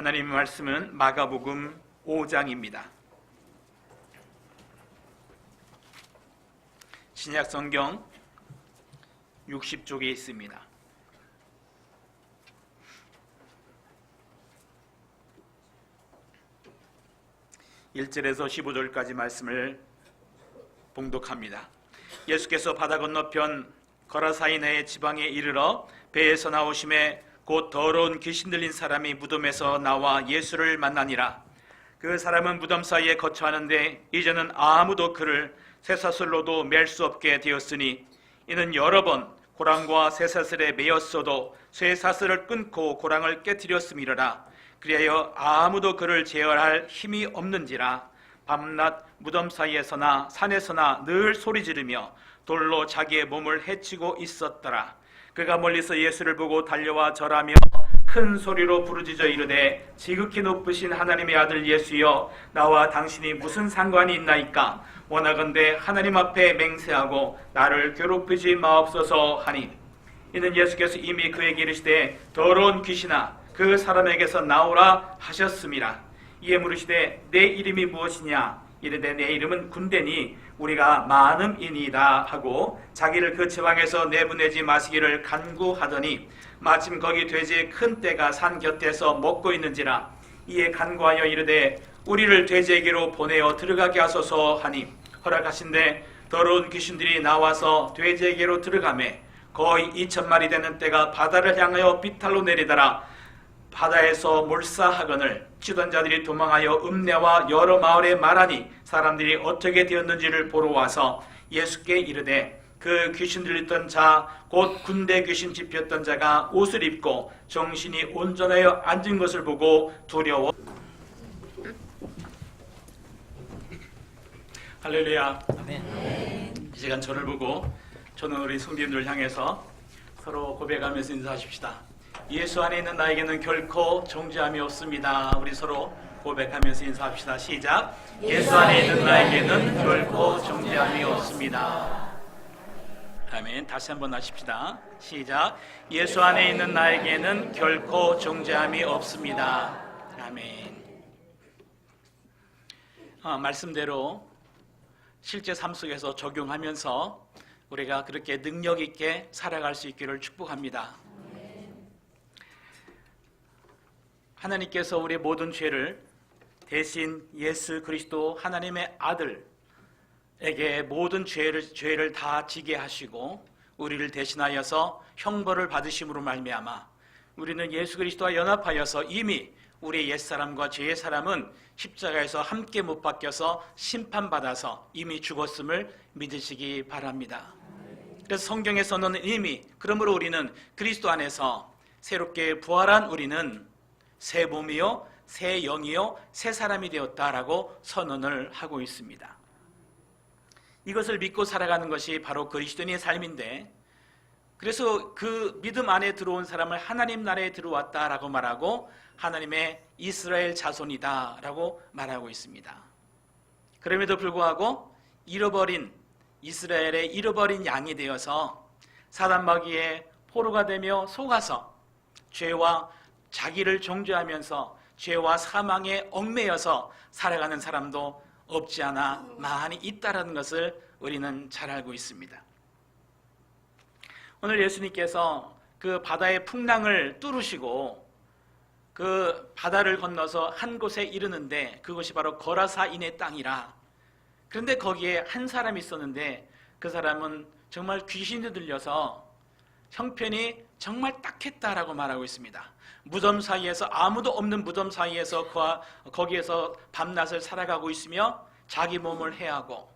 하나님의 말씀은 마가복음 5장입니다. 신약 성경 60쪽에 있습니다. 1절에서 15절까지 말씀을 봉독합니다. 예수께서 바다 건너편 거라사이나의 지방에 이르러 배에서 나오심에 곧 더러운 귀신 들린 사람이 무덤에서 나와 예수를 만나니라. 그 사람은 무덤 사이에 거처하는데 이제는 아무도 그를 쇠사슬로도 맬 수 없게 되었으니 이는 여러 번 고랑과 쇠사슬에 매였어도 쇠사슬을 끊고 고랑을 깨뜨렸음이러라. 그리하여 아무도 그를 제어할 힘이 없는지라. 밤낮 무덤 사이에서나 산에서나 늘 소리 지르며 돌로 자기의 몸을 해치고 있었더라. 그가 멀리서 예수를 보고 달려와 절하며 큰 소리로 부르짖어 이르되 지극히 높으신 하나님의 아들 예수여, 나와 당신이 무슨 상관이 있나이까? 원하건대 하나님 앞에 맹세하고 나를 괴롭히지 마옵소서 하니, 이는 예수께서 이미 그에게 이르시되 더러운 귀신아 그 사람에게서 나오라 하셨음이라. 이에 물으시되 내 이름이 무엇이냐? 이르되 내 이름은 군대니 우리가 많음이니이다 하고 자기를 그 지방에서 내보내지 마시기를 간구하더니 마침 거기 돼지의 큰 떼가 산 곁에서 먹고 있는지라. 이에 간구하여 이르되 우리를 돼지에게로 보내어 들어가게 하소서 하니 허락하신대 더러운 귀신들이 나와서 돼지에게로 들어가매 거의 2,000마리 되는 떼가 바다를 향하여 비탈로 내리더라. 바다에서 몰사하거늘 치던 자들이 도망하여 읍내와 여러 마을에 말하니 사람들이 어떻게 되었는지를 보러 와서 예수께 이르되 그 귀신 들렸던 자 곧 군대 귀신 집혔던 자가 옷을 입고 정신이 온전하여 앉은 것을 보고 두려워. 할렐루야. 아멘. 이 시간 저를 보고 저는 우리 성도님들 향해서 서로 고백하면서 인사하십시다. 예수 안에 있는 나에게는 결코 정죄함이 없습니다. 우리 서로 고백하면서 인사합시다. 시작. 예수 안에 있는 나에게는 결코 정죄함이 없습니다. 아멘. 다시 한번 하십시다. 시작. 예수 안에 있는 나에게는 결코 정죄함이 없습니다. 아멘. 말씀대로 실제 삶 속에서 적용하면서 우리가 그렇게 능력 있게 살아갈 수 있기를 축복합니다. 하나님께서 우리의 모든 죄를 대신 예수 그리스도 하나님의 아들에게 모든 죄를 다 지게 하시고 우리를 대신하여서 형벌을 받으심으로 말미암아 우리는 예수 그리스도와 연합하여서 이미 우리의 옛사람과 죄의 사람은 십자가에서 함께 못 박혀서 심판받아서 이미 죽었음을 믿으시기 바랍니다. 그래서 성경에서는 이미 그러므로 우리는 그리스도 안에서 새롭게 부활한 우리는 새 몸이요 새 영이요 새 사람이 되었다라고 선언을 하고 있습니다. 이것을 믿고 살아가는 것이 바로 그리스도인의 삶인데, 그래서 그 믿음 안에 들어온 사람을 하나님 나라에 들어왔다라고 말하고 하나님의 이스라엘 자손이다라고 말하고 있습니다. 그럼에도 불구하고 이스라엘의 잃어버린 양이 되어서 사단 마귀의 포로가 되며 속아서 죄와 자기를 정죄하면서 죄와 사망에 얽매여서 살아가는 사람도 없지 않아 많이 있다는 것을 우리는 잘 알고 있습니다. 오늘 예수님께서 그 바다의 풍랑을 뚫으시고 그 바다를 건너서 한 곳에 이르는데 그곳이 바로 거라사인의 땅이라. 그런데 거기에 한 사람이 있었는데 그 사람은 정말 귀신이 들려서 형편이 정말 딱했다라고 말하고 있습니다. 무덤 사이에서 아무도 없는 무덤 사이에서 거기에서 밤낮을 살아가고 있으며 자기 몸을 해하고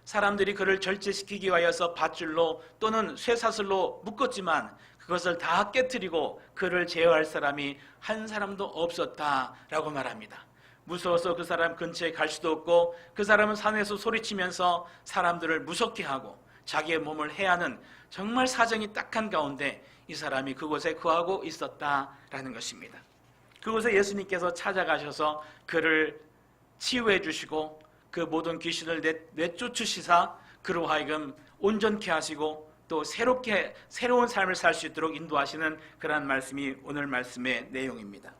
사람들이 그를 절제시키기 위하여서 밧줄로 또는 쇠사슬로 묶었지만 그것을 다 깨뜨리고 그를 제어할 사람이 한 사람도 없었다라고 말합니다. 무서워서 그 사람 근처에 갈 수도 없고 그 사람은 산에서 소리치면서 사람들을 무섭게 하고 자기의 몸을 해하는 정말 사정이 딱한 가운데 이 사람이 그곳에 거하고 있었다라는 것입니다. 그곳에 예수님께서 찾아가셔서 그를 치유해 주시고 그 모든 귀신을 내쫓으시사 그로 하여금 온전케 하시고 또 새로운 삶을 살 수 있도록 인도하시는 그러한 말씀이 오늘 말씀의 내용입니다.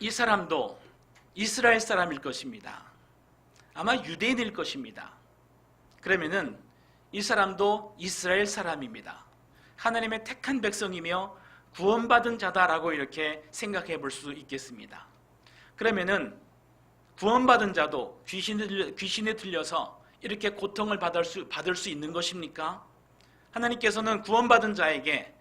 이 사람도 이스라엘 사람일 것입니다. 아마 유대인일 것입니다. 그러면은 이 사람도 이스라엘 사람입니다. 하나님의 택한 백성이며 구원받은 자다라고 이렇게 생각해 볼 수 있겠습니다. 그러면은 구원받은 자도 귀신에 들려서 이렇게 고통을 받을 수 있는 것입니까? 하나님께서는 구원받은 자에게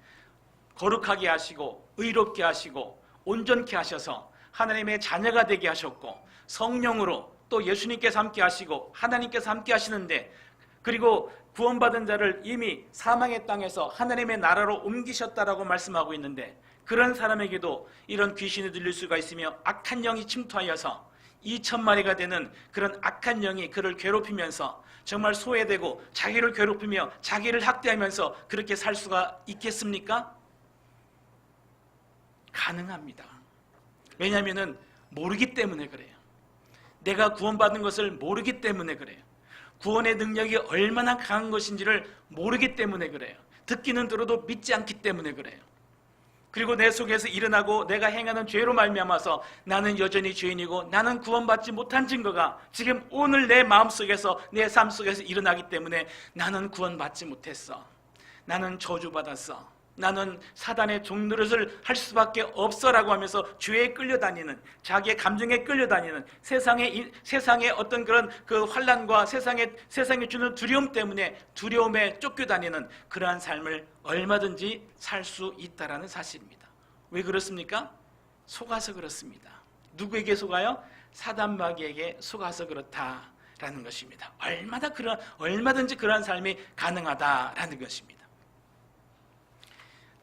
거룩하게 하시고 의롭게 하시고 온전케 하셔서 하나님의 자녀가 되게 하셨고 성령으로 또 예수님께서 함께 하시고 하나님께서 함께 하시는데, 그리고 구원받은 자를 이미 사망의 땅에서 하나님의 나라로 옮기셨다라고 말씀하고 있는데, 그런 사람에게도 이런 귀신이 들릴 수가 있으며 악한 영이 침투하여서 2,000마리가 되는 그런 악한 영이 그를 괴롭히면서 정말 소외되고 자기를 괴롭히며 자기를 학대하면서 그렇게 살 수가 있겠습니까? 가능합니다. 왜냐하면 모르기 때문에 그래요. 내가 구원받은 것을 모르기 때문에 그래요. 구원의 능력이 얼마나 강한 것인지를 모르기 때문에 그래요. 듣기는 들어도 믿지 않기 때문에 그래요. 그리고 내 속에서 일어나고 내가 행하는 죄로 말미암아서 나는 여전히 죄인이고 나는 구원받지 못한 증거가 지금 오늘 내 마음속에서 내 삶 속에서 일어나기 때문에 나는 구원받지 못했어. 나는 저주받았어. 나는 사단의 종노릇을 할 수밖에 없어라고 하면서 죄에 끌려다니는, 자기의 감정에 끌려다니는, 세상의 어떤 그런 그 환난과 세상에 주는 두려움 때문에 두려움에 쫓겨다니는 그러한 삶을 얼마든지 살 수 있다라는 사실입니다. 왜 그렇습니까? 속아서 그렇습니다. 누구에게 속아요? 사단 마귀에게 속아서 그렇다라는 것입니다. 얼마든지 그러한 삶이 가능하다라는 것입니다.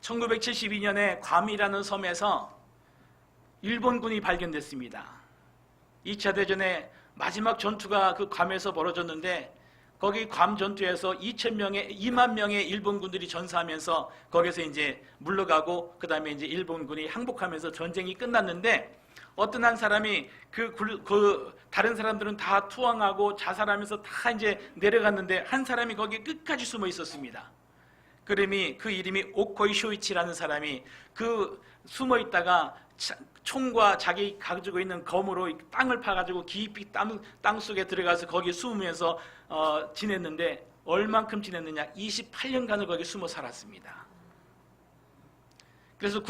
1972년에 괌이라는 섬에서 일본군이 발견됐습니다. 2차 대전의 마지막 전투가 그 괌에서 벌어졌는데, 거기 괌 전투에서 2만 명의 일본군들이 전사하면서 거기서 이제 물러가고, 그 다음에 이제 일본군이 항복하면서 전쟁이 끝났는데, 어떤 한 사람이 다른 사람들은 다 투항하고 자살하면서 다 이제 내려갔는데, 한 사람이 거기 끝까지 숨어 있었습니다. 그 이름이 오코이 쇼이치라는 사람이 그 숨어 있다가 총과 자기 가지고 있는 검으로 땅을 파가지고 깊이 땅 속에 들어가서 거기에 숨으면서 지냈는데, 얼만큼 지냈느냐? 28년간을 거기 숨어 살았습니다. 그래서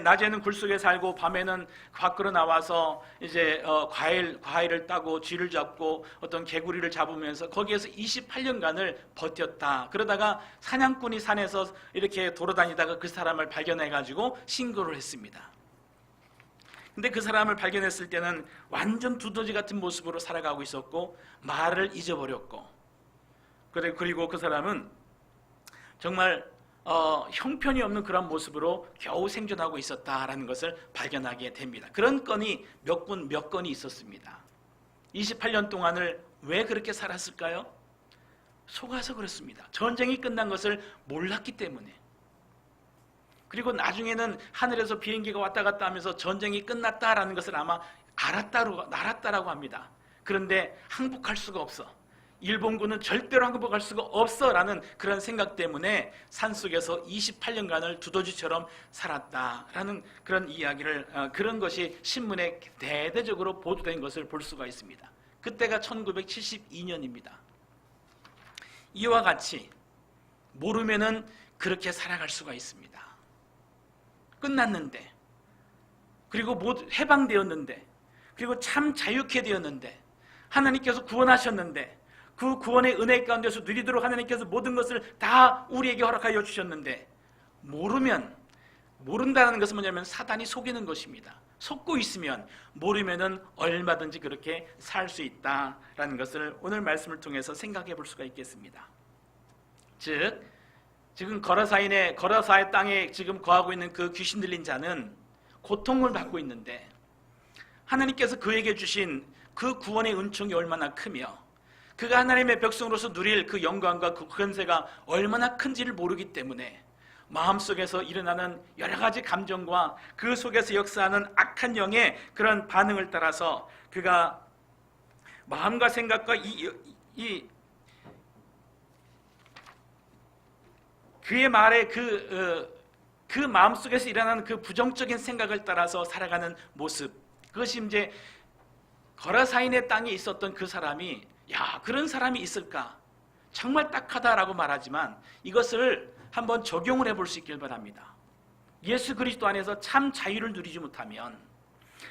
낮에는 굴속에 살고 밤에는 밖으로 나와서 이제 과일을 따고 쥐를 잡고 어떤 개구리를 잡으면서 거기에서 28년간을 버텼다. 그러다가 사냥꾼이 산에서 이렇게 돌아다니다가 그 사람을 발견해가지고 신고를 했습니다. 근데 그 사람을 발견했을 때는 완전 두더지 같은 모습으로 살아가고 있었고 말을 잊어버렸고, 그리고 그 사람은 정말 형편이 없는 그런 모습으로 겨우 생존하고 있었다라는 것을 발견하게 됩니다. 그런 건이 몇 건이 있었습니다. 28년 동안을 왜 그렇게 살았을까요? 속아서 그렇습니다. 전쟁이 끝난 것을 몰랐기 때문에. 그리고 나중에는 하늘에서 비행기가 왔다 갔다 하면서 전쟁이 끝났다라는 것을 아마 알았다라고 합니다. 그런데 항복할 수가 없어. 일본군은 절대로 항복할 수가 없어라는 그런 생각 때문에 산속에서 28년간을 두더지처럼 살았다라는 그런 이야기를, 그런 것이 신문에 대대적으로 보도된 것을 볼 수가 있습니다. 그때가 1972년입니다. 이와 같이 모르면은 그렇게 살아갈 수가 있습니다. 끝났는데, 그리고 해방되었는데, 그리고 참 자유케 되었는데, 하나님께서 구원하셨는데, 그 구원의 은혜 가운데서 누리도록 하나님께서 모든 것을 다 우리에게 허락하여 주셨는데, 모른다는 것은 뭐냐면 사단이 속이는 것입니다. 속고 있으면, 모르면은 얼마든지 그렇게 살 수 있다라는 것을 오늘 말씀을 통해서 생각해 볼 수가 있겠습니다. 즉, 지금 거라사의 땅에 지금 거하고 있는 그 귀신 들린 자는 고통을 받고 있는데, 하나님께서 그에게 주신 그 구원의 은총이 얼마나 크며 그가 하나님의 백성으로서 누릴 그 영광과 그 권세가 얼마나 큰지를 모르기 때문에 마음속에서 일어나는 여러 가지 감정과 그 속에서 역사하는 악한 영의 그런 반응을 따라서 그가 마음과 생각과 그의 말에 그 마음속에서 일어나는 그 부정적인 생각을 따라서 살아가는 모습, 그것이 이제 거라사인의 땅에 있었던 그 사람이 야, 그런 사람이 있을까? 정말 딱하다라고 말하지만 이것을 한번 적용을 해볼 수 있길 바랍니다. 예수 그리스도 안에서 참 자유를 누리지 못하면,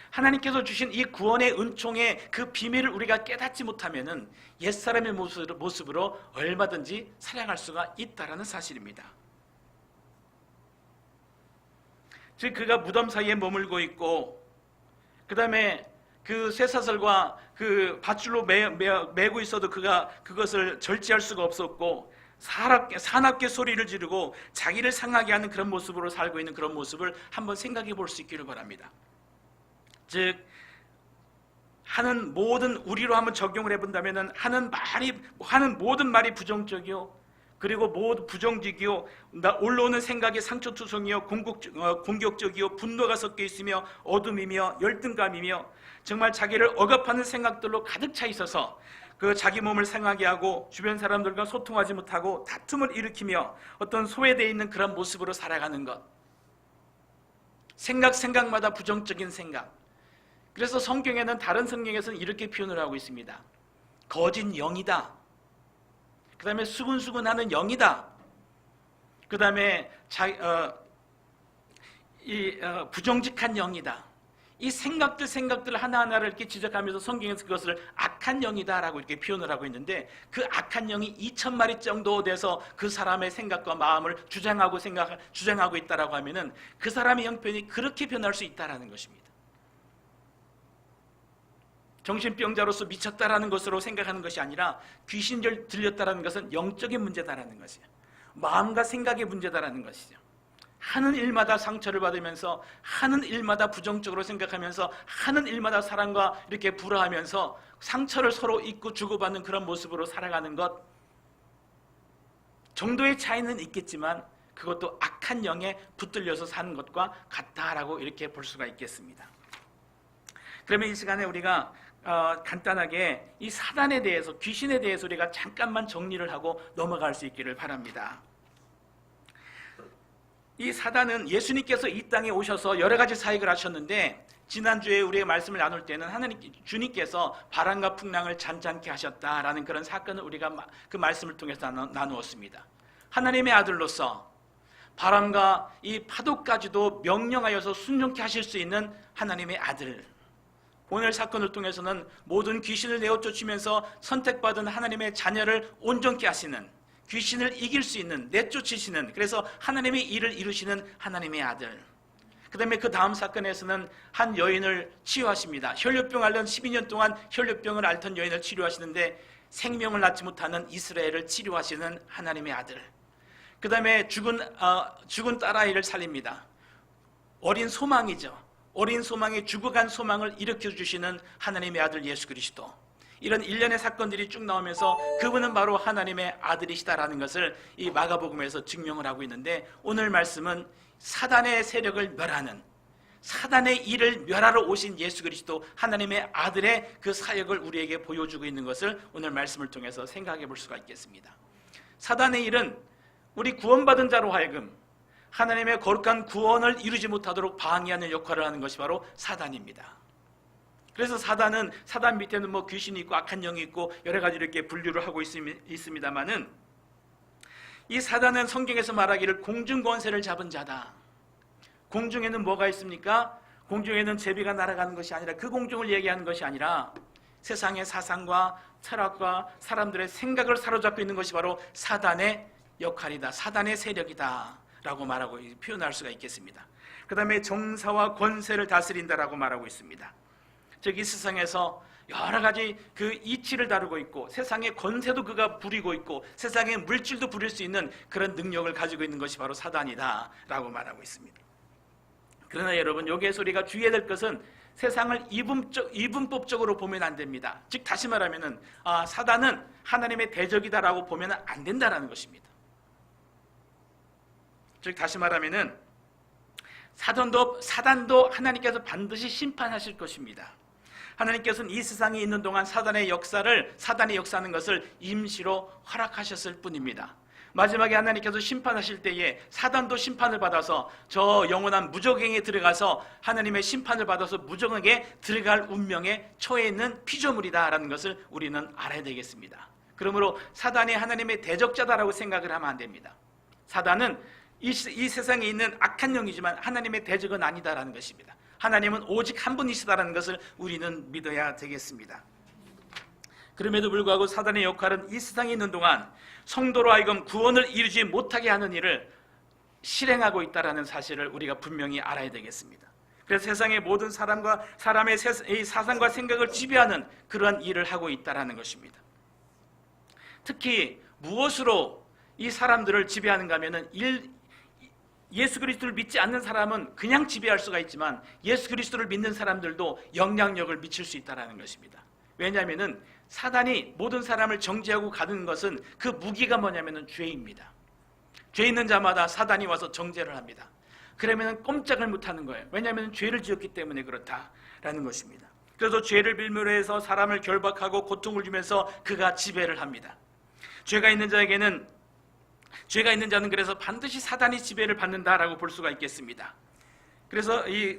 하나님께서 주신 이 구원의 은총의 그 비밀을 우리가 깨닫지 못하면은 옛사람의 모습으로 얼마든지 살아갈 수가 있다라는 사실입니다. 즉 그가 무덤 사이에 머물고 있고, 그 다음에 그 쇠사슬과 그 밧줄로 매고 있어도 그가 그것을 절제할 수가 없었고, 사납게 소리를 지르고 자기를 상하게 하는 그런 모습으로 살고 있는 그런 모습을 한번 생각해 볼 수 있기를 바랍니다. 즉 하는 모든, 우리로 한번 적용을 해본다면 하는 모든 말이 부정적이요, 그리고 모두 부정적이요, 올라오는 생각이 상처투성이요, 공격적이요, 분노가 섞여 있으며 어둠이며 열등감이며 정말 자기를 억압하는 생각들로 가득 차 있어서 그 자기 몸을 상하게 하고 주변 사람들과 소통하지 못하고 다툼을 일으키며 어떤 소외되어 있는 그런 모습으로 살아가는 것, 생각마다 부정적인 생각. 그래서 성경에는, 다른 성경에서는 이렇게 표현을 하고 있습니다. 거짓 영이다, 그 다음에 수근수근하는 영이다, 그 다음에 부정직한 영이다. 이 생각들 하나하나를 이렇게 지적하면서 성경에서 그것을 악한 영이다라고 이렇게 표현을 하고 있는데, 그 악한 영이 2,000마리 정도 돼서 그 사람의 생각과 마음을 주장하고 있다라고 하면은 그 사람의 형편이 그렇게 변할 수 있다라는 것입니다. 정신병자로서 미쳤다라는 것으로 생각하는 것이 아니라 귀신 들렸다라는 것은 영적인 문제다라는 것이에요. 마음과 생각의 문제다라는 것이죠. 하는 일마다 상처를 받으면서, 하는 일마다 부정적으로 생각하면서, 하는 일마다 사람과 이렇게 불화하면서 상처를 서로 입고 주고받는 그런 모습으로 살아가는 것, 정도의 차이는 있겠지만 그것도 악한 영에 붙들려서 사는 것과 같다라고 이렇게 볼 수가 있겠습니다. 그러면 이 시간에 우리가 간단하게 이 사단에 대해서, 귀신에 대해서 우리가 잠깐만 정리를 하고 넘어갈 수 있기를 바랍니다. 이 사단은 예수님께서 이 땅에 오셔서 여러 가지 사역을 하셨는데, 지난주에 우리가 말씀을 나눌 때는 주님께서 바람과 풍랑을 잔잔케 하셨다라는 그런 사건을 우리가 그 말씀을 통해서 나누었습니다. 하나님의 아들로서 바람과 이 파도까지도 명령하여서 순종케 하실 수 있는 하나님의 아들, 오늘 사건을 통해서는 모든 귀신을 내어쫓으면서 선택받은 하나님의 자녀를 온전케 하시는, 귀신을 이길 수 있는, 내쫓으시는, 그래서 하나님의 일을 이루시는 하나님의 아들. 그 다음에 그 다음 사건에서는 한 여인을 치유하십니다. 혈류병 앓던 12년 동안 혈류병을 앓던 여인을 치료하시는데 생명을 낳지 못하는 이스라엘을 치료하시는 하나님의 아들. 그 다음에 죽은 딸아이를 살립니다. 어린 소망이죠. 어린 소망에 죽어간 소망을 일으켜주시는 하나님의 아들 예수 그리스도. 이런 일련의 사건들이 쭉 나오면서 그분은 바로 하나님의 아들이시다라는 것을 이 마가복음에서 증명을 하고 있는데, 오늘 말씀은 사단의 세력을 멸하는, 사단의 일을 멸하러 오신 예수 그리스도 하나님의 아들의 그 사역을 우리에게 보여주고 있는 것을 오늘 말씀을 통해서 생각해 볼 수가 있겠습니다. 사단의 일은 우리 구원받은 자로 하여금 하나님의 거룩한 구원을 이루지 못하도록 방해하는 역할을 하는 것이 바로 사단입니다. 그래서 사단 밑에는 뭐 귀신이 있고 악한 영이 있고 여러 가지 이렇게 분류를 하고 있습니다만은, 이 사단은 성경에서 말하기를 공중 권세를 잡은 자다. 공중에는 뭐가 있습니까? 공중에는 제비가 날아가는 것이 아니라, 그 공중을 얘기하는 것이 아니라 세상의 사상과 철학과 사람들의 생각을 사로잡고 있는 것이 바로 사단의 역할이다, 사단의 세력이다 라고 말하고 표현할 수가 있겠습니다. 그 다음에 정사와 권세를 다스린다라고 말하고 있습니다. 즉 이 세상에서 여러 가지 그 이치를 다루고 있고, 세상의 권세도 그가 부리고 있고, 세상의 물질도 부릴 수 있는 그런 능력을 가지고 있는 것이 바로 사단이다 라고 말하고 있습니다. 그러나 여러분, 여기에서 우리가 주의해야 될 것은 세상을 이분법적으로 보면 안 됩니다. 즉 다시 말하면 사단은 하나님의 대적이다라고 보면 안 된다라는 것입니다. 즉 다시 말하면 사단도 하나님께서 반드시 심판하실 것입니다. 하나님께서는 이 세상에 있는 동안 사단의 역사하는 것을 임시로 허락하셨을 뿐입니다. 마지막에 하나님께서 심판하실 때에 사단도 심판을 받아서 저 영원한 무적행에 들어가서 하나님의 심판을 받아서 무적행에 들어갈 운명에 처해 있는 피조물이다라는 것을 우리는 알아야 되겠습니다. 그러므로 사단이 하나님의 대적자다라고 생각을 하면 안 됩니다. 사단은 이 세상에 있는 악한 영이지만 하나님의 대적은 아니다라는 것입니다. 하나님은 오직 한 분이시다라는 것을 우리는 믿어야 되겠습니다. 그럼에도 불구하고 사단의 역할은 이 세상에 있는 동안 성도로 하여금 구원을 이루지 못하게 하는 일을 실행하고 있다는 사실을 우리가 분명히 알아야 되겠습니다. 그래서 세상의 모든 사람과 사람의 사상과 생각을 지배하는 그러한 일을 하고 있다는 것입니다. 특히 무엇으로 이 사람들을 지배하는가 하면은 예수 그리스도를 믿지 않는 사람은 그냥 지배할 수가 있지만 예수 그리스도를 믿는 사람들도 영향력을 미칠 수 있다는 것입니다. 왜냐하면 사단이 모든 사람을 정죄하고 가는 것은 그 무기가 뭐냐면 죄입니다. 죄 있는 자마다 사단이 와서 정죄를 합니다. 그러면 꼼짝을 못하는 거예요. 왜냐하면 죄를 지었기 때문에 그렇다라는 것입니다. 그래서 죄를 빌미로 해서 사람을 결박하고 고통을 주면서 그가 지배를 합니다. 죄가 있는 자는 그래서 반드시 사단이 지배를 받는다라고 볼 수가 있겠습니다. 그래서 이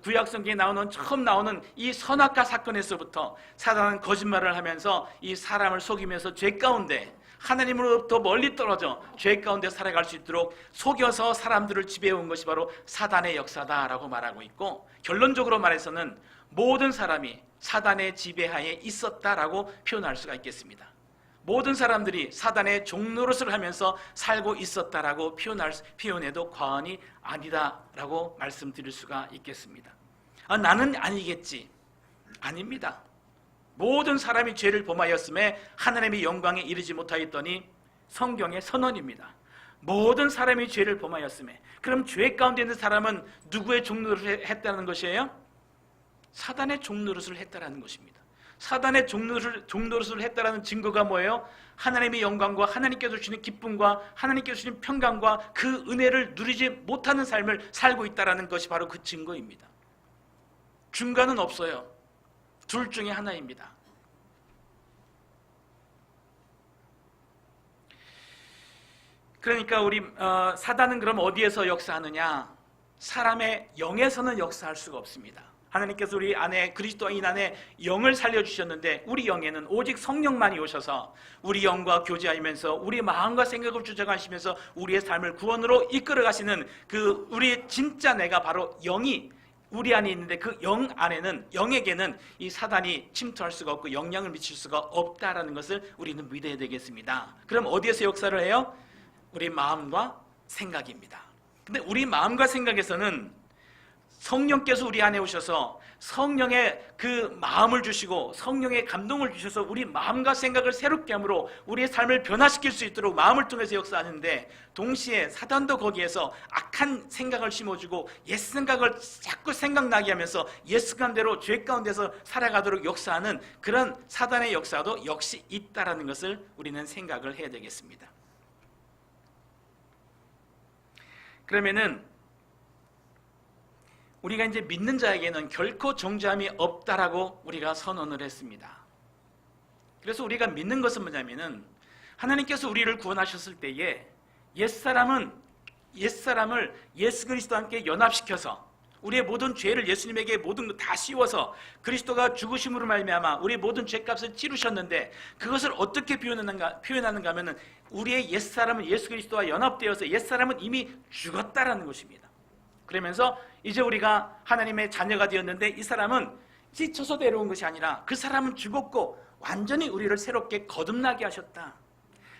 구약 성경에 처음 나오는 이 선악과 사건에서부터 사단은 거짓말을 하면서 이 사람을 속이면서 죄 가운데 하나님으로부터 멀리 떨어져 죄 가운데 살아갈 수 있도록 속여서 사람들을 지배해온 것이 바로 사단의 역사다라고 말하고 있고, 결론적으로 말해서는 모든 사람이 사단의 지배하에 있었다라고 표현할 수가 있겠습니다. 모든 사람들이 사단의 종노릇을 하면서 살고 있었다라고 표현해도 과언이 아니다라고 말씀드릴 수가 있겠습니다. 나는 아니겠지. 아닙니다. 모든 사람이 죄를 범하였음에 하나님의 영광에 이르지 못하였더니 성경의 선언입니다. 모든 사람이 죄를 범하였음에. 그럼 죄 가운데 있는 사람은 누구의 종노릇을 했다는 것이에요? 사단의 종노릇을 했다는 것입니다. 사단의 종노릇을 했다는 증거가 뭐예요? 하나님의 영광과 하나님께서 주시는 기쁨과 하나님께서 주시는 평강과 그 은혜를 누리지 못하는 삶을 살고 있다는 것이 바로 그 증거입니다. 중간은 없어요. 둘 중에 하나입니다. 그러니까 우리 사단은 그럼 어디에서 역사하느냐? 사람의 영에서는 역사할 수가 없습니다. 하나님께서 우리 안에, 그리스도인 안에 영을 살려주셨는데 우리 영에는 오직 성령만이 오셔서 우리 영과 교제하면서 우리 마음과 생각을 주장하시면서 우리의 삶을 구원으로 이끌어 가시는 그 우리의 진짜 내가 바로 영이 우리 안에 있는데, 그 영 안에는, 영에게는 이 사단이 침투할 수가 없고 영향을 미칠 수가 없다라는 것을 우리는 믿어야 되겠습니다. 그럼 어디에서 역사를 해요? 우리 마음과 생각입니다. 근데 우리 마음과 생각에서는 성령께서 우리 안에 오셔서 성령의 그 마음을 주시고 성령의 감동을 주셔서 우리 마음과 생각을 새롭게 함으로 우리의 삶을 변화시킬 수 있도록 마음을 통해서 역사하는데, 동시에 사단도 거기에서 악한 생각을 심어주고 옛 생각을 자꾸 생각나게 하면서 옛 습관대로 죄 가운데서 살아가도록 역사하는 그런 사단의 역사도 역시 있다라는 것을 우리는 생각을 해야 되겠습니다. 그러면은 우리가 이제 믿는 자에게는 결코 정죄함이 없다라고 우리가 선언을 했습니다. 그래서 우리가 믿는 것은 뭐냐면은 하나님께서 우리를 구원하셨을 때에 옛사람을 예수 그리스도와 함께 연합시켜서 우리의 모든 죄를 예수님에게 모든 다 씌워서 그리스도가 죽으심으로 말미암아 우리의 모든 죄값을 치르셨는데, 그것을 어떻게 표현하는가 하면은 우리의 옛사람은 예수 그리스도와 연합되어서 옛사람은 이미 죽었다라는 것입니다. 그러면서 이제 우리가 하나님의 자녀가 되었는데 이 사람은 지쳐서 내려온 것이 아니라 그 사람은 죽었고 완전히 우리를 새롭게 거듭나게 하셨다.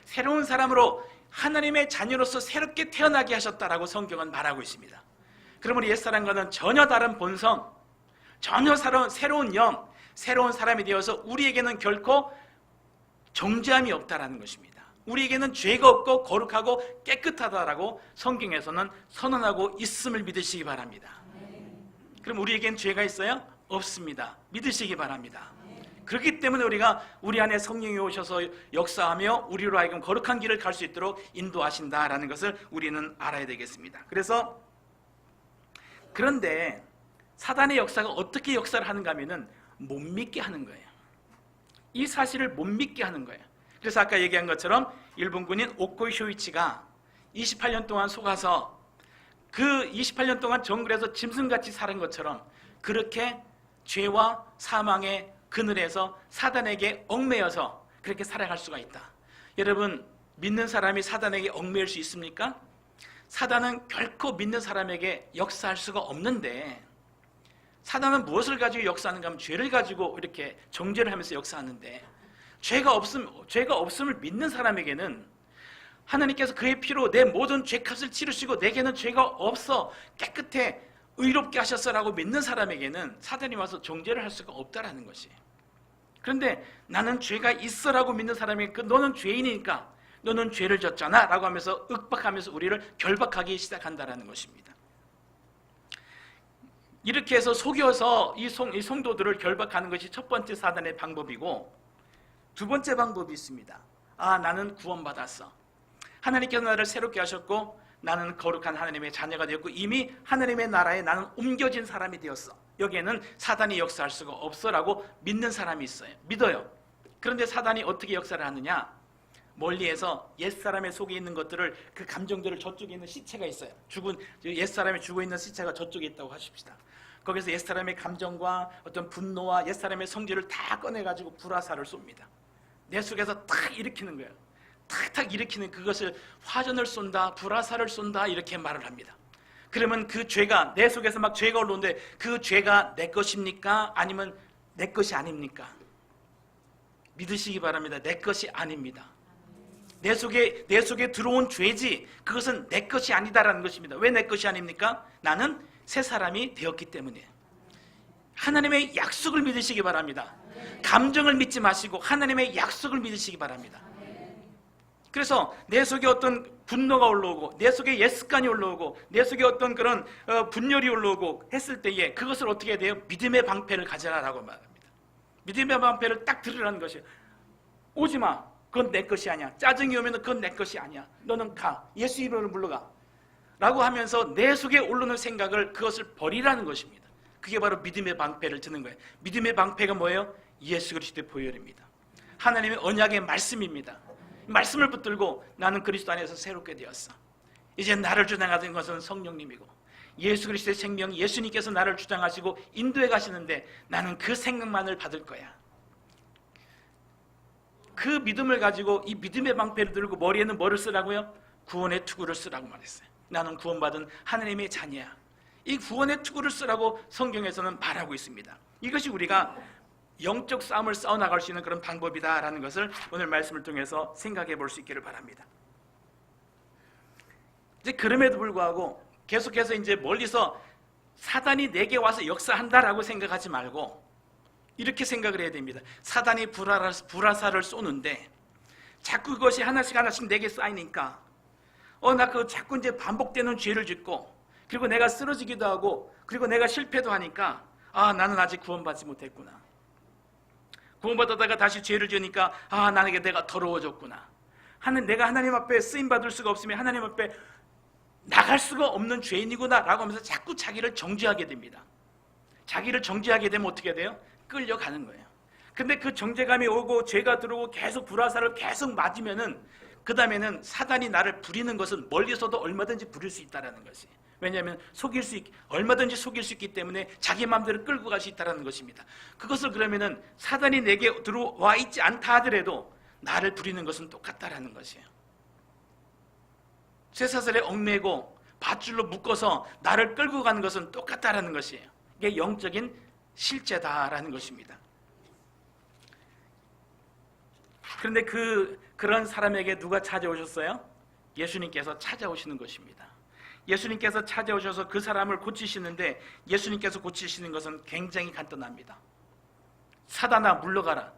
새로운 사람으로 하나님의 자녀로서 새롭게 태어나게 하셨다라고 성경은 말하고 있습니다. 그러므로 옛사람과는 전혀 다른 본성, 전혀 새로운 영, 새로운 사람이 되어서 우리에게는 결코 정죄함이 없다라는 것입니다. 우리에게는 죄가 없고 거룩하고 깨끗하다라고 성경에서는 선언하고 있음을 믿으시기 바랍니다. 그럼 우리에겐 죄가 있어요? 없습니다. 믿으시기 바랍니다. 그렇기 때문에 우리가 우리 안에 성령이 오셔서 역사하며 우리로 하여금 거룩한 길을 갈 수 있도록 인도하신다라는 것을 우리는 알아야 되겠습니다. 그런데 사단의 역사가 어떻게 역사를 하는가 하면은 못 믿게 하는 거예요. 이 사실을 못 믿게 하는 거예요. 그래서 아까 얘기한 것처럼 일본 군인 오코이 쇼이치가 28년 동안 속아서 그 28년 동안 정글에서 짐승같이 살은 것처럼 그렇게 죄와 사망의 그늘에서 사단에게 얽매여서 그렇게 살아갈 수가 있다. 여러분, 믿는 사람이 사단에게 얽매일 수 있습니까? 사단은 결코 믿는 사람에게 역사할 수가 없는데, 사단은 무엇을 가지고 역사하는가 하면 죄를 가지고 이렇게 정죄를 하면서 역사하는데, 죄가 없음을 믿는 사람에게는 하나님께서 그의 피로 내 모든 죄값을 치르시고 내게는 죄가 없어 깨끗해 의롭게 하셨어라고 믿는 사람에게는 사단이 와서 정죄를 할 수가 없다라는 것이. 그런데 나는 죄가 있어라고 믿는 사람에게 너는 죄인이니까 너는 죄를 졌잖아 라고 하면서 윽박하면서 우리를 결박하기 시작한다라는 것입니다. 이렇게 해서 속여서 이 성도들을 결박하는 것이 첫 번째 사단의 방법이고, 두 번째 방법이 있습니다. 나는 구원받았어. 하나님께서 나를 새롭게 하셨고 나는 거룩한 하나님의 자녀가 되었고 이미 하나님의 나라에 나는 옮겨진 사람이 되었어. 여기에는 사단이 역사할 수가 없어라고 믿는 사람이 있어요. 믿어요. 그런데 사단이 어떻게 역사를 하느냐? 멀리에서 옛사람의 속에 있는 것들을, 그 감정들을, 저쪽에 있는 시체가 있어요. 옛사람이 죽어 있는 시체가 저쪽에 있다고 하십시다. 거기서 옛사람의 감정과 어떤 분노와 옛사람의 성질을 다 꺼내가지고 불화살을 쏩니다. 내 속에서 탁 일으키는 거예요. 탁탁 일으키는 그것을 화전을 쏜다, 불화살을 쏜다 이렇게 말을 합니다. 그러면 그 죄가 내 속에서 막 죄가 올라오는데 그 죄가 내 것입니까? 아니면 내 것이 아닙니까? 믿으시기 바랍니다. 내 것이 아닙니다. 내 속에 들어온 죄지 그것은 내 것이 아니다라는 것입니다. 왜 내 것이 아닙니까? 나는 새 사람이 되었기 때문에. 하나님의 약속을 믿으시기 바랍니다. 감정을 믿지 마시고 하나님의 약속을 믿으시기 바랍니다. 그래서 내 속에 어떤 분노가 올라오고 내 속에 옛 습관이 올라오고 내 속에 어떤 그런 분열이 올라오고 했을 때에 그것을 어떻게 해야 돼요? 믿음의 방패를 가져라라고 말합니다. 믿음의 방패를 딱 들으라는 것이에요. 오지마, 그건 내 것이 아니야. 짜증이 오면 그건 내 것이 아니야. 너는 가, 예수 이름으로 물러가 라고 하면서 내 속에 올라오는 생각을, 그것을 버리라는 것입니다. 그게 바로 믿음의 방패를 드는 거예요. 믿음의 방패가 뭐예요? 예수 그리스도의 보혈입니다. 하나님의 언약의 말씀입니다. 말씀을 붙들고 나는 그리스도 안에서 새롭게 되었어. 이제 나를 주장하는 것은 성령님이고 예수 그리스도의 생명, 예수님께서 나를 주장하시고 인도해 가시는데 나는 그 생명만을 받을 거야. 그 믿음을 가지고 이 믿음의 방패를 들고 머리에는 뭐를 쓰라고요? 구원의 투구를 쓰라고 말했어요. 나는 구원받은 하나님의 자녀야. 이 구원의 투구를 쓰라고 성경에서는 말하고 있습니다. 이것이 우리가 영적 싸움을 싸워나갈 수 있는 그런 방법이다라는 것을 오늘 말씀을 통해서 생각해 볼 수 있기를 바랍니다. 이제 그럼에도 불구하고 계속해서 이제 멀리서 사단이 내게 와서 역사한다라고 생각하지 말고 이렇게 생각을 해야 됩니다. 사단이 불화살을 쏘는데 자꾸 그것이 하나씩 내게 쌓이니까 나 그 자꾸 이제 반복되는 죄를 짓고 그리고 내가 쓰러지기도 하고 그리고 내가 실패도 하니까 나는 아직 구원받지 못했구나. 구원받았다가 다시 죄를 지으니까 나에게 내가 더러워졌구나. 내가 하나님 앞에 쓰임받을 수가 없으면 하나님 앞에 나갈 수가 없는 죄인이구나 라고 하면서 자꾸 자기를 정죄하게 됩니다. 자기를 정죄하게 되면 어떻게 돼요? 끌려가는 거예요. 근데 그 정죄감이 오고 죄가 들어오고 계속 불화살을 계속 맞으면은 그 다음에는 사단이 나를 부리는 것은 멀리서도 얼마든지 부릴 수 있다는 것이. 왜냐하면 얼마든지 속일 수 있기 때문에 자기 마음대로 끌고 갈 수 있다는 것입니다. 그것을 그러면은 사단이 내게 들어와 있지 않다 하더라도 나를 부리는 것은 똑같다라는 것이에요. 쇠사슬에 얽매고 밧줄로 묶어서 나를 끌고 가는 것은 똑같다라는 것이에요. 이게 영적인 실제다라는 것입니다. 그런데 그런 사람에게 누가 찾아오셨어요? 예수님께서 찾아오시는 것입니다. 예수님께서 찾아오셔서 그 사람을 고치시는데 예수님께서 고치시는 것은 굉장히 간단합니다. 사단아 물러가라.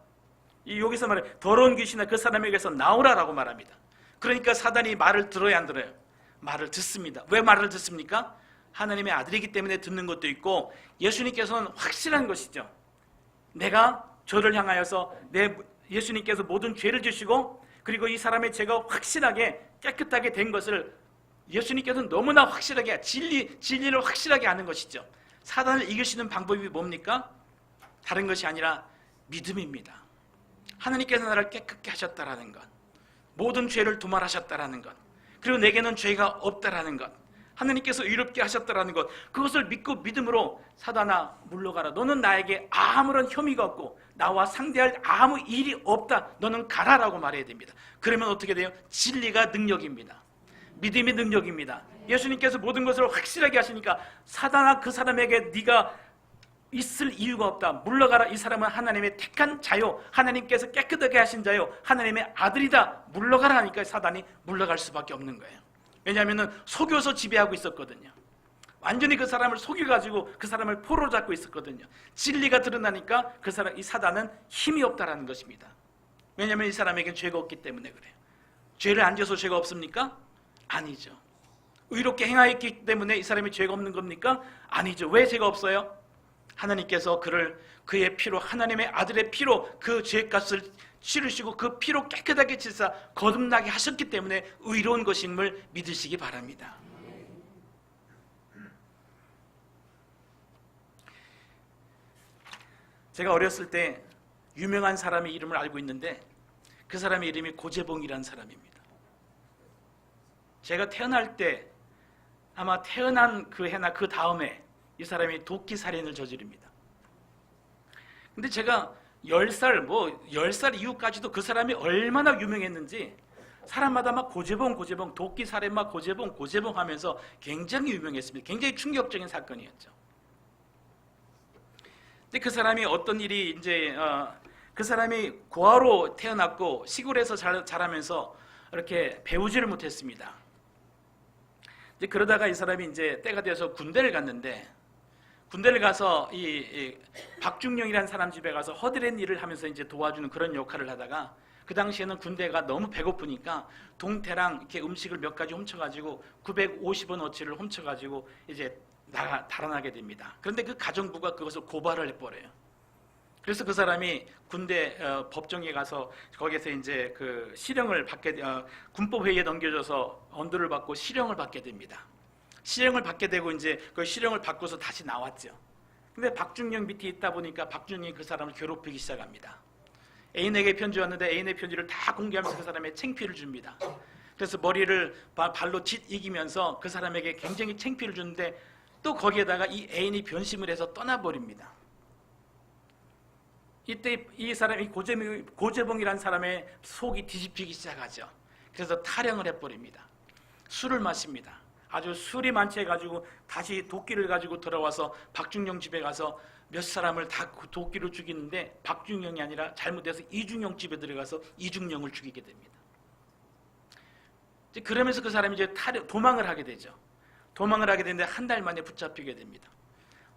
여기서 말해 더러운 귀신아 그 사람에게서 나오라라고 말합니다. 그러니까 사단이 말을 들어야 안 들어요? 말을 듣습니다. 왜 말을 듣습니까? 하나님의 아들이기 때문에 듣는 것도 있고 예수님께서는 확실한 것이죠. 내가 저를 향하여서 예수님께서 모든 죄를 지시고 그리고 이 사람의 죄가 확실하게 깨끗하게 된 것을 예수님께서는 너무나 확실하게 진리를 확실하게 아는 것이죠. 사단을 이길 수 있는 방법이 뭡니까? 다른 것이 아니라 믿음입니다. 하나님께서 나를 깨끗게 하셨다라는 것. 모든 죄를 도말하셨다라는 것, 그리고 내게는 죄가 없다라는 것, 하나님께서 의롭게 하셨다라는 것, 그것을 믿고 믿음으로 사단아 물러가라. 너는 나에게 아무런 혐의가 없고 나와 상대할 아무 일이 없다. 너는 가라라고 말해야 됩니다. 그러면 어떻게 돼요? 진리가 능력입니다. 믿음이 능력입니다. 예수님께서 모든 것을 확실하게 하시니까 사단아 그 사람에게 네가 있을 이유가 없다. 물러가라. 이 사람은 하나님의 택한 자요, 하나님께서 깨끗하게 하신 자요, 하나님의 아들이다. 물러가라 하니까 사단이 물러갈 수밖에 없는 거예요. 왜냐하면 속여서 지배하고 있었거든요. 완전히 그 사람을 속여가지고 그 사람을 포로 잡고 있었거든요. 진리가 드러나니까 이 사단은 힘이 없다라는 것입니다. 왜냐하면 이 사람에게 죄가 없기 때문에 그래요. 죄를 안 져서 죄가 없습니까? 아니죠. 의롭게 행하였기 때문에 이 사람이 죄가 없는 겁니까? 아니죠. 왜 죄가 없어요? 하나님께서 그의 피로, 하나님의 아들의 피로 그 죄값을 치르시고 그 피로 깨끗하게 칠사 거듭나게 하셨기 때문에 의로운 것임을 믿으시기 바랍니다. 제가 어렸을 때 유명한 사람의 이름을 알고 있는데 그 사람의 이름이 고재봉이라는 사람입니다. 제가 태어날 때 아마 태어난 그 해나 그 다음에 이 사람이 도끼 살인을 저지릅니다. 근데 제가 10살 이후까지도 그 사람이 얼마나 유명했는지 사람마다 막 고재봉 도끼 살인 막 고재봉 하면서 굉장히 유명했습니다. 굉장히 충격적인 사건이었죠. 근데 그 사람이 어떤 일이 이제 그 사람이 고아로 태어났고 시골에서 자라면서 이렇게 배우지를 못했습니다. 이제 그러다가 이 사람이 이제 때가 되어서 군대를 갔는데, 군대를 가서 이 박중령이라는 사람 집에 가서 허드렛 일을 하면서 이제 도와주는 그런 역할을 하다가, 그 당시에는 군대가 너무 배고프니까 동태랑 이렇게 음식을 몇 가지 훔쳐가지고 950원어치를 훔쳐가지고 이제 달아나게 됩니다. 그런데 그 가정부가 그것을 고발을 해버려요. 그래서 그 사람이 군대 법정에 가서 거기서 이제 그 실형을 군법회의에 넘겨져서 언도를 받고 실형을 받게 됩니다. 실형을 받게 되고 이제 그 실형을 받고서 다시 나왔죠. 근데 박중령 밑에 있다 보니까 박중령이 그 사람을 괴롭히기 시작합니다. 애인에게 편지 왔는데 애인의 편지를 다 공개하면서 그 사람에게 창피를 줍니다. 그래서 머리를 발로 이기면서 그 사람에게 굉장히 창피를 주는데 또 거기에다가 이 애인이 변심을 해서 떠나버립니다. 이때 이 사람이 고재봉이라는 사람의 속이 뒤집히기 시작하죠. 그래서 탈영을 해버립니다. 술을 마십니다. 아주 술이 만취해가지고 다시 도끼를 가지고 돌아와서 박중령 집에 가서 몇 사람을 다 도끼로 죽이는데 박중령이 아니라 잘못해서 이중령 집에 들어가서 이중령을 죽이게 됩니다. 그러면서 그 사람이 이제 도망을 하게 되죠. 도망을 하게 되는데 한 달 만에 붙잡히게 됩니다.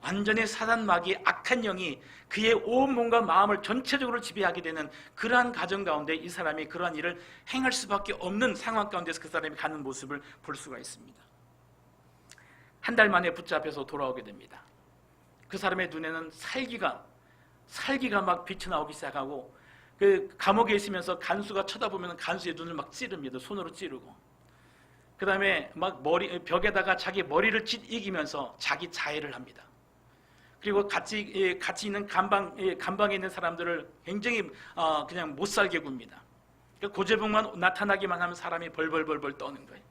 완전히 사단 마귀 악한 영이 그의 온 몸과 마음을 전체적으로 지배하게 되는 그러한 가정 가운데 이 사람이 그러한 일을 행할 수밖에 없는 상황 가운데서 그 사람이 가는 모습을 볼 수가 있습니다. 한 달 만에 붙잡혀서 돌아오게 됩니다. 그 사람의 눈에는 살기가 막 빛이 나오기 시작하고, 그 감옥에 있으면서 간수가 쳐다보면 간수의 눈을 막 찌릅니다. 손으로 찌르고. 그 다음에 막 벽에다가 자기 머리를 이기면서 자기 자해를 합니다. 그리고 같이 있는 감방에 있는 사람들을 굉장히 그냥 못 살게 굽니다. 고재봉만 나타나기만 하면 사람이 벌벌벌 떠는 거예요.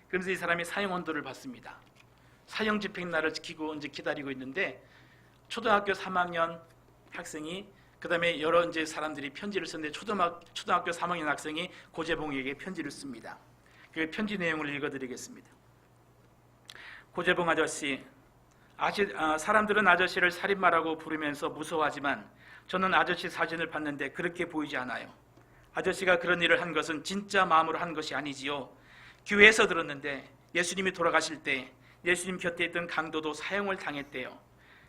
그래서 이 사람이 사형 언도를 받습니다. 사형 집행 날을 지키고 이제 기다리고 있는데 초등학교 3학년 학생이, 그다음에 여러 이제 사람들이 편지를 썼는데 초등학교 3학년 학생이 고재봉에게 편지를 씁니다. 그 편지 내용을 읽어드리겠습니다. 고재봉 아저씨, 사람들은 아저씨를 살인마라고 부르면서 무서워하지만 저는 아저씨 사진을 봤는데 그렇게 보이지 않아요. 아저씨가 그런 일을 한 것은 진짜 마음으로 한 것이 아니지요. 교회에서 들었는데 예수님이 돌아가실 때 예수님 곁에 있던 강도도 사형을 당했대요.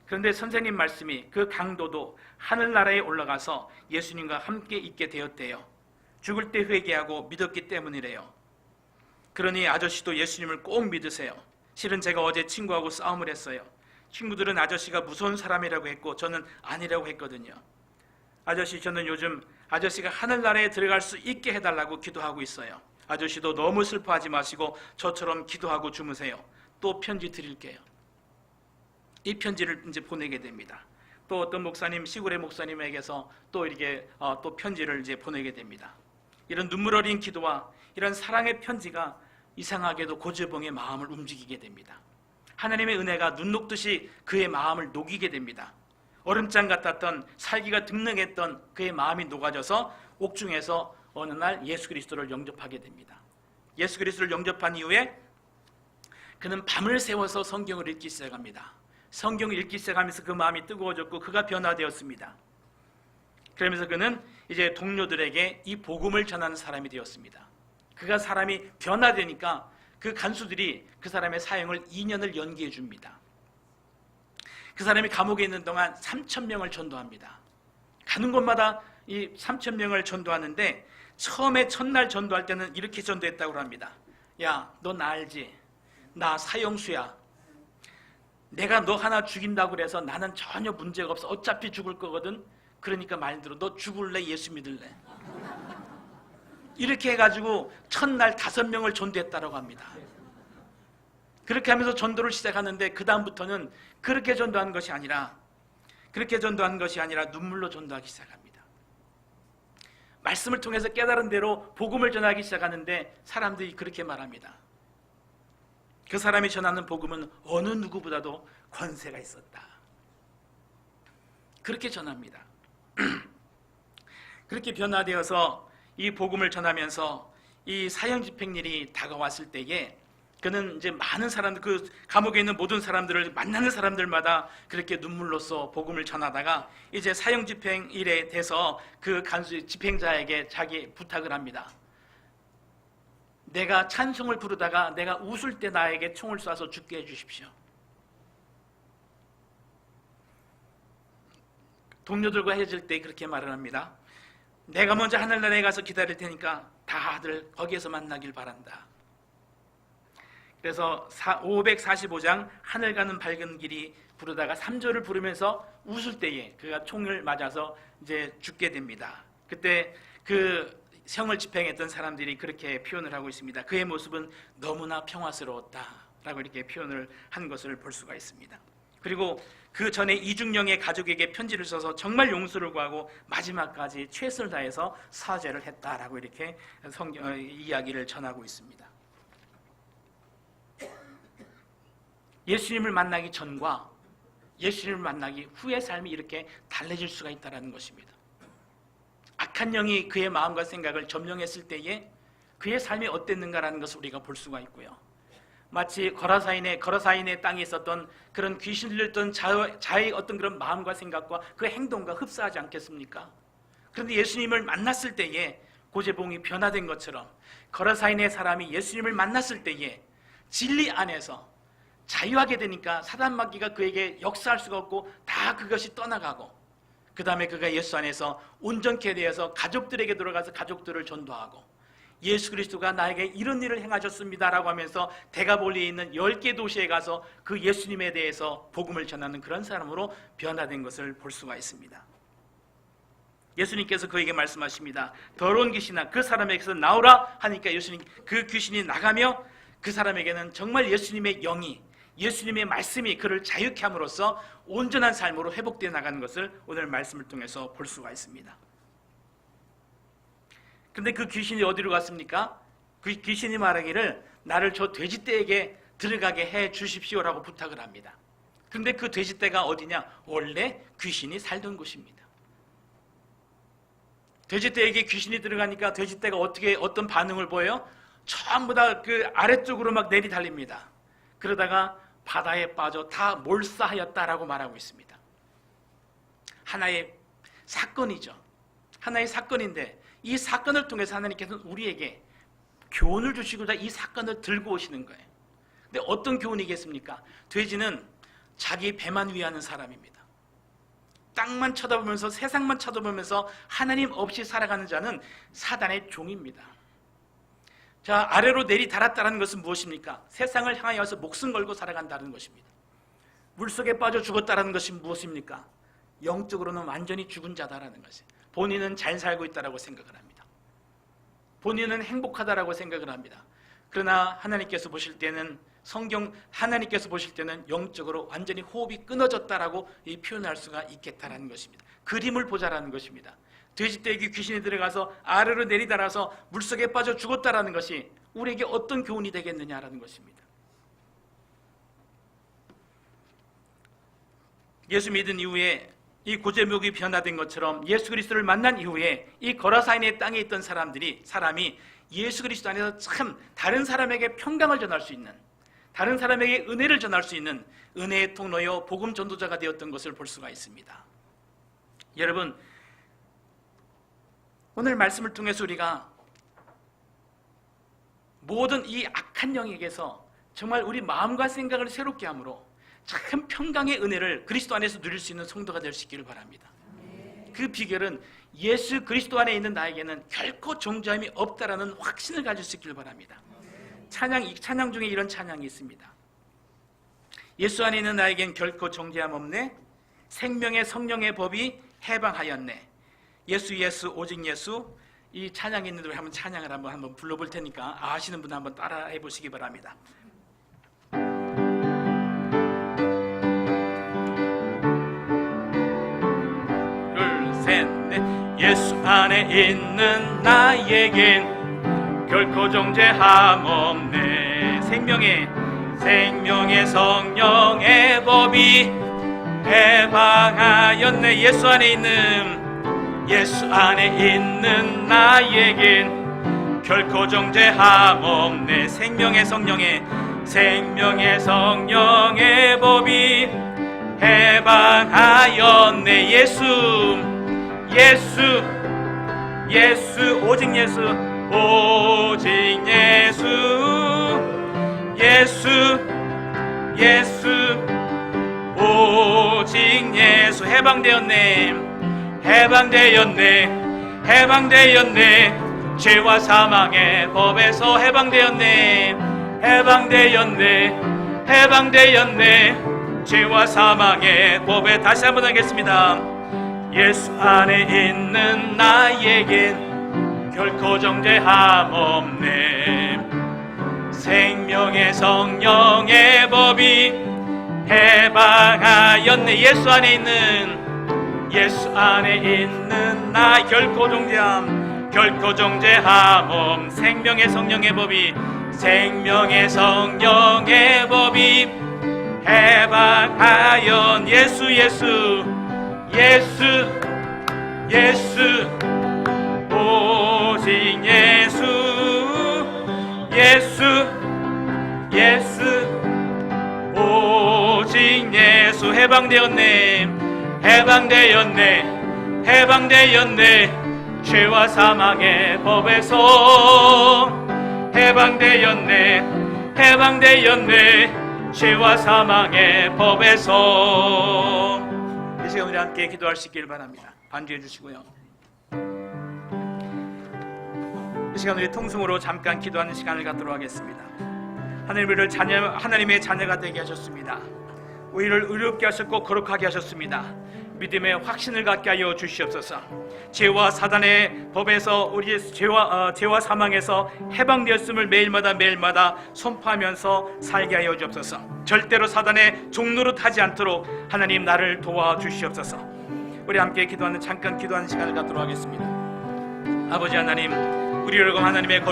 그런데 선생님 말씀이 그 강도도 하늘나라에 올라가서 예수님과 함께 있게 되었대요. 죽을 때 회개하고 믿었기 때문이래요. 그러니 아저씨도 예수님을 꼭 믿으세요. 실은 제가 어제 친구하고 싸움을 했어요. 친구들은 아저씨가 무서운 사람이라고 했고 저는 아니라고 했거든요. 아저씨, 저는 요즘 아저씨가 하늘나라에 들어갈 수 있게 해달라고 기도하고 있어요. 아저씨도 너무 슬퍼하지 마시고 저처럼 기도하고 주무세요. 또 편지 드릴게요. 이 편지를 이제 보내게 됩니다. 또 어떤 목사님, 시골의 목사님에게서 또 이렇게 또 편지를 이제 보내게 됩니다. 이런 눈물 어린 기도와 이런 사랑의 편지가 이상하게도 고재봉의 마음을 움직이게 됩니다. 하나님의 은혜가 눈 녹듯이 그의 마음을 녹이게 됩니다. 얼음장 같았던, 살기가 등등했던 그의 마음이 녹아져서 옥중에서 어느 날 예수 그리스도를 영접하게 됩니다. 예수 그리스도를 영접한 이후에 그는 밤을 새워서 성경을 읽기 시작합니다. 성경을 읽기 시작하면서 그 마음이 뜨거워졌고 그가 변화되었습니다. 그러면서 그는 이제 동료들에게 이 복음을 전하는 사람이 되었습니다. 그가 사람이 변화되니까 그 간수들이 그 사람의 사형을 2년을 연기해 줍니다. 그 사람이 감옥에 있는 동안 3,000명을 전도합니다. 가는 곳마다 이 3,000명을 전도하는데 처음에 첫날 전도할 때는 이렇게 전도했다고 합니다. 야, 너 나 알지? 나 사형수야. 내가 너 하나 죽인다고 그래서 나는 전혀 문제가 없어. 어차피 죽을 거거든. 그러니까 말 들어. 너 죽을래? 예수 믿을래? 이렇게 해가지고 첫날 5명을 전도했다고 합니다. 그렇게 하면서 전도를 시작하는데 그 다음부터는 그렇게 전도한 것이 아니라 눈물로 전도하기 시작합니다. 말씀을 통해서 깨달은 대로 복음을 전하기 시작하는데 사람들이 그렇게 말합니다. 그 사람이 전하는 복음은 어느 누구보다도 권세가 있었다. 그렇게 전합니다. 그렇게 변화되어서 이 복음을 전하면서 이 사형 집행일이 다가왔을 때에 그는 이제 많은 사람들, 그 감옥에 있는 모든 사람들을 만나는 사람들마다 그렇게 눈물로써 복음을 전하다가 이제 사형 집행일에 돼서 그 간수 집행자에게 자기 부탁을 합니다. 내가 찬송을 부르다가 내가 웃을 때 나에게 총을 쏴서 죽게 해주십시오. 동료들과 헤어질 때 그렇게 말을 합니다. 내가 먼저 하늘나라에 가서 기다릴 테니까 다들 거기에서 만나길 바란다. 그래서 545장 하늘 가는 밝은 길이 부르다가 3절을 부르면서 웃을 때에 그가 총을 맞아서 이제 죽게 됩니다. 그때 그 형을 집행했던 사람들이 그렇게 표현을 하고 있습니다. 그의 모습은 너무나 평화스러웠다라고 이렇게 표현을 한 것을 볼 수가 있습니다. 그리고 그 전에 이중령의 가족에게 편지를 써서 정말 용서를 구하고 마지막까지 최선을 다해서 사죄를 했다라고 이렇게 성경 이야기를 전하고 있습니다. 예수님을 만나기 전과 예수님을 만나기 후의 삶이 이렇게 달라질 수가 있다는 것입니다. 악한 영이 그의 마음과 생각을 점령했을 때에 그의 삶이 어땠는가라는 것을 우리가 볼 수가 있고요. 마치 거라사인의 땅에 있었던 그런 귀신 들렸던 자의 어떤 그런 마음과 생각과 그 행동과 흡사하지 않겠습니까? 그런데 예수님을 만났을 때에 고재봉이 변화된 것처럼 거라사인의 사람이 예수님을 만났을 때에 진리 안에서 자유하게 되니까 사단 마귀가 그에게 역사할 수가 없고 다 그것이 떠나가고 그 다음에 그가 예수 안에서 온전케 되어서 가족들에게 들어가서 가족들을 전도하고 예수 그리스도가 나에게 이런 일을 행하셨습니다 라고 하면서 데가볼리에 있는 10개 도시에 가서 그 예수님에 대해서 복음을 전하는 그런 사람으로 변화된 것을 볼 수가 있습니다. 예수님께서 그에게 말씀하십니다. 더러운 귀신아 그 사람에게서 나오라 하니까 예수님 그 귀신이 나가며 그 사람에게는 정말 예수님의 영이 예수님의 말씀이 그를 자유케 함으로써 온전한 삶으로 회복되어 나가는 것을 오늘 말씀을 통해서 볼 수가 있습니다. 근데 그 귀신이 어디로 갔습니까? 그 귀신이 말하기를 나를 저 돼지떼에게 들어가게 해 주십시오라고 부탁을 합니다. 그런데 그 돼지떼가 어디냐? 원래 귀신이 살던 곳입니다. 돼지떼에게 귀신이 들어가니까 돼지떼가 어떤 반응을 보여요? 전부 다 그 아래쪽으로 막 내리달립니다. 그러다가 바다에 빠져 다 몰사하였다라고 말하고 있습니다. 하나의 사건이죠. 하나의 사건인데 이 사건을 통해서 하나님께서는 우리에게 교훈을 주시고자 이 사건을 들고 오시는 거예요. 근데 어떤 교훈이겠습니까? 돼지는 자기 배만 위하는 사람입니다. 땅만 쳐다보면서 세상만 쳐다보면서 하나님 없이 살아가는 자는 사단의 종입니다. 자, 아래로 내리달았다는 것은 무엇입니까? 세상을 향하여서 목숨 걸고 살아간다는 것입니다. 물속에 빠져 죽었다는 것이 무엇입니까? 영적으로는 완전히 죽은 자다라는 것이에요. 본인은 잘 살고 있다고 생각을 합니다. 본인은 행복하다라고 생각을 합니다. 그러나 하나님께서 보실 때는 하나님께서 보실 때는 영적으로 완전히 호흡이 끊어졌다라고 표현할 수가 있겠다라는 것입니다. 그림을 보자라는 것입니다. 돼지떼기 귀신이 들어가서 아래로 내리달아서 물속에 빠져 죽었다라는 것이 우리에게 어떤 교훈이 되겠느냐라는 것입니다. 예수 믿은 이후에 이 고제목이 변화된 것처럼 예수 그리스도를 만난 이후에 이 거라사인의 땅에 있던 사람이 예수 그리스도 안에서 참 다른 사람에게 평강을 전할 수 있는, 다른 사람에게 은혜를 전할 수 있는 은혜의 통로요 복음 전도자가 되었던 것을 볼 수가 있습니다. 여러분, 오늘 말씀을 통해서 우리가 모든 이 악한 영에게서 정말 우리 마음과 생각을 새롭게 함으로 참 평강의 은혜를 그리스도 안에서 누릴 수 있는 성도가 될 수 있기를 바랍니다. 그 비결은 예수 그리스도 안에 있는 나에게는 결코 정죄함이 없다라는 확신을 가질 수 있기를 바랍니다. 찬양 중에 이런 찬양이 있습니다. 예수 안에 있는 나에겐 결코 정죄함 없네, 생명의 성령의 법이 해방하였네, 예수 오직 예수. 이 찬양이 있는데 우리 한번 찬양을 한번 불러볼 테니까 아시는 분 한번 따라해 보시기 바랍니다. 예수 안에 있는 나에겐 결코 정죄함 없네, 생명의 성령의 법이 해방하였네. 예수 안에 있는 나에겐 결코 정죄함 없네, 생명의 성령의 법이 해방하였네. 예수 오직 예수 오직 예수. 해방되었네 죄와 사망의 법에서 해방되었네 죄와 사망의 법에. 다시 한번 하겠습니다. 예수 안에 있는 나에겐 결코 정죄함 없네, 생명의 성령의 법이 해방하였네. 예수 안에 있는 나 결코 정죄함 없, 생명의 성령의 법이 해방하연. 예수 오직 예수 오직 예수. 해방되었네 죄와 사망의 법에서 해방되었네 죄와 사망의 법에서. 이 시간 우리 함께 기도할 수 있기를 바랍니다. 반주해 주시고요. 이 시간 우리 통성으로 잠깐 기도하는 시간을 갖도록 하겠습니다. 하나님의 자녀가 되게 하셨습니다. 우리를 의롭게 하셨고 거룩하게 하셨습니다. 믿음의 확신을 갖게 하여 주시옵소서. 죄와 사단의 법에서 우리 죄와 사망에서 해방되었음을 매일마다 선포하면서 살게 하여 주옵소서. 절대로 사단의 종노릇 하지 않도록 하나님 나를 도와주시옵소서. 우리 함께 잠깐 기도하는 시간을 갖도록 하겠습니다. 아버지 하나님, 우리를 하나님의